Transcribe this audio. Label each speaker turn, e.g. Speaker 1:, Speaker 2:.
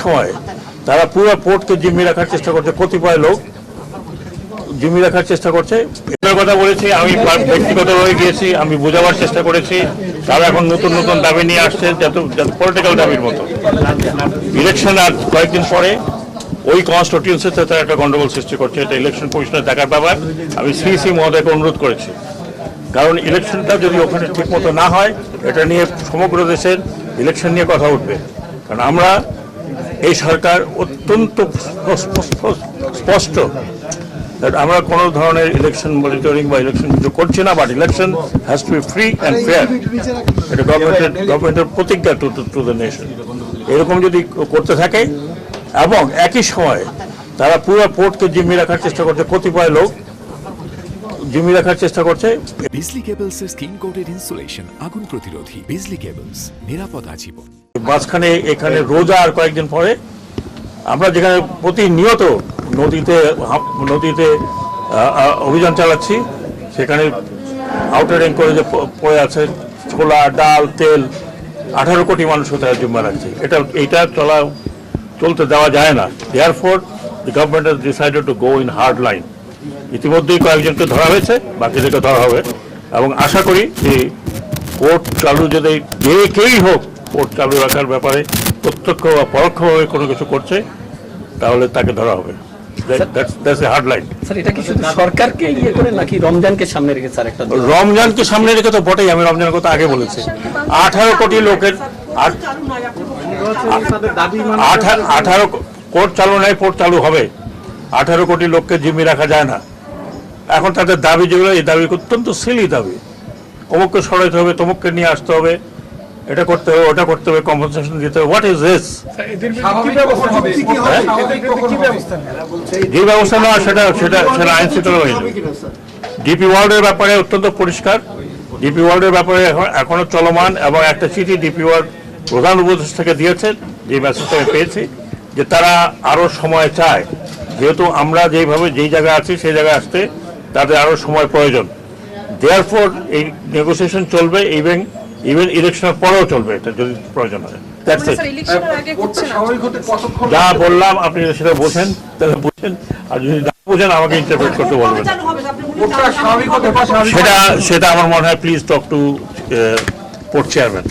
Speaker 1: সময় তারা পুরো পোর্টকে জিম্মি রাখার চেষ্টা করছে, কতিপয় লোক জিম্মি রাখার চেষ্টা করছে। এটার কথা বলেছি, আমি ব্যক্তিগতভাবে গিয়েছি, আমি বোঝাবার চেষ্টা করেছি। তারা এখন নতুন নতুন দাবি নিয়ে আসছে, যত পলিটিক্যাল দাবির মতো। ইলেকশন আর কয়েকদিন পরে ওই কনস্টিটিউয়েন্সিতে তারা একটা গন্ডগোল সৃষ্টি করছে। এটা ইলেকশন কমিশনের দেখার ব্যাপার। আমি সিইসি মহোদয়কে অনুরোধ করেছি, কারণ ইলেকশনটা যদি ওখানে ঠিক মতো না হয়, এটা নিয়ে সমগ্র দেশের ইলেকশন নিয়ে কথা উঠবে। কারণ আমরা এই সরকার অত্যন্ত স্পষ্ট আমরা কোনো ধরনের ইলেকশন মনিটরিং বা ইলেকশন কিছু করছি না, but election has to be free and fair. এটা গভর্নমেন্টের প্রতিজ্ঞা টু দ্য নেশন। এরকম যদি করতে থাকে এবং একই সময় তারা পুরো পোর্টকে জিম্মি রাখার চেষ্টা করছে, কতিপয় লোক জিম্মি রাখার চেষ্টা করছে।
Speaker 2: বিজলি কেবলস এর স্কিন কোটেড ইনসুলেশন আগুন প্রতিরোধী। বিজলি কেবলস, নিরাপদ আজীবন।
Speaker 1: মাঝখানে এখানে রোজা আর কয়েকদিন পরে আমরা যেখানে প্রতিনিয়ত নদীতে অভিযান চালাচ্ছি, সেখানে আউটার রিং করে যে পড়ে আছে ছোলা, ডাল, তেল, 18 কোটি মানুষ তারা জিম্মা রাখছে। এইটা চলতে দেওয়া যায় না। Therefore the government has decided to go in hard line. ইতিমধ্যেই কয়েকজনকে ধরা হয়েছে, বাকিদেরকে ধরা হবে এবং আশা করি যে কোর্ট চালু যদি যে কেউই হোক কোর্ট চালু রাখার ব্যাপারে প্রত্যক্ষ বা পরোক্ষভাবে কোনো কিছু করছে, তাহলে তাকে ধরা হবে।
Speaker 3: স্যার, এটা কি শুধু সরকারকে ইয়ে করে নাকি রমজানকে সামনে রেখে? স্যার, একটা
Speaker 1: রমজানকে সামনে রেখে তো বটেই, আমি রমজানের কথা আগে বলেছি। 18 কোটি লোকের 18 কোর্ট চালু নাই, কোর্ট চালু হবে। 18 কোটি লোককে জিম্মি রাখা যায় না। এখন তাদের দাবি যেগুলো, এই দাবি অত্যন্ত সিলি দাবি। অমুককে সরাইতে হবে, তমুককে নিয়ে আসতে হবে, এটা করতে হবে, ওটা করতে হবে, কম্পেনসেশন দিতে হবে। What is this? যে ব্যবস্থা নেওয়া সেটা আইন শৃঙ্খলা বাহিনী। ডিপি ওয়ার্ল্ডের ব্যাপারে অত্যন্ত পরিষ্কার। ডিপি ওয়ার্ল্ডের ব্যাপারে এখনো চলমান এবং একটা চিঠি ডিপি ওয়ার্ল্ড প্রধান উপদেষ্টাকে দিয়েছেন, যে মেসেজটা আমি পেয়েছি, যে তারা আরও সময় চায়। যেহেতু আমরা যেই জায়গায় আছি সেই জায়গায় আসতে তাদের আরও সময় প্রয়োজন। দেয়ারফর এই নেগোসিয়েশন চলবে, ইভেন ইলেকশনের পরেও চলবে, এটা যদি প্রয়োজন হয়। যা বললাম আপনি সেটা বোঝেন, তাহলে বুঝেন, আর যদি না বোঝেন আমাকে ইন্টারপ্রেট করতে বলবেন। সেটা আমার মনে হয় please talk to port chairman.